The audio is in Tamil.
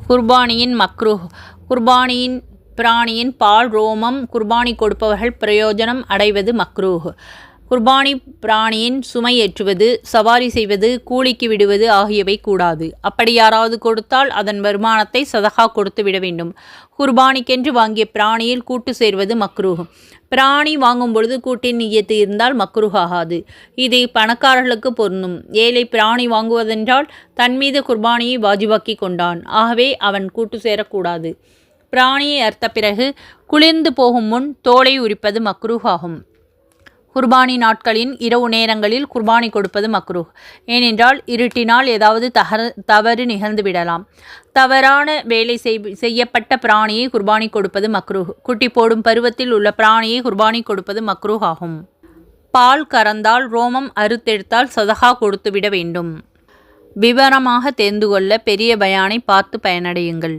குர்பானியின் மக்ரூஹ். குர்பானியின் பிராணியின் பால், ரோமம் குர்பானி கொடுப்பவர்கள் பிரயோஜனம் அடைவது மக்ரூஹ். குர்பானி பிராணியின் சுமை ஏற்றுவது, சவாரி செய்வது, கூலிக்கு விடுவது ஆகியவை கூடாது. அப்படி யாராவது கொடுத்தால் அதன் வருமானத்தை சதகா கொடுத்து விட வேண்டும். குர்பானிக்கென்று வாங்கிய பிராணியில் கூட்டு சேர்வது மக்ரூஹ். பிராணி வாங்கும் பொழுது கூட்டின் நிய்யத்து இருந்தால் மக்ரூஹ் ஆகாது. இது பணக்காரர்களுக்கு பொருந்தும். ஏழை பிராணி வாங்குவதென்றால் தன்மீது குர்பானியை வாஜிபாக்கி கொண்டான். ஆகவே அவன் கூட்டு சேரக்கூடாது. பிராணியை அறுத்த பிறகு குளிர்ந்து போகும் முன் தோலை உரிப்பது மக்ரூஹ் ஆகும். குர்பானி நாட்களின் இரவு நேரங்களில் குர்பானி கொடுப்பது மக்ரூஹ். ஏனென்றால் இருட்டினால் ஏதாவது தவறு நிகழ்ந்து விடலாம். தவறான வேலை செய்யப்பட்ட பிராணியை குர்பானி கொடுப்பது மக்ரூஹ். குட்டி போடும் பருவத்தில் உள்ள பிராணியை குர்பானி கொடுப்பது மக்ரூஹ் ஆகும். பால் கறந்தால், ரோமம் அறுத்தெடுத்தால் சதகா கொடுத்து விட வேண்டும். விவரமாக தெரிந்து கொள்ள பெரிய பயானை பார்த்து பயனடையுங்கள்.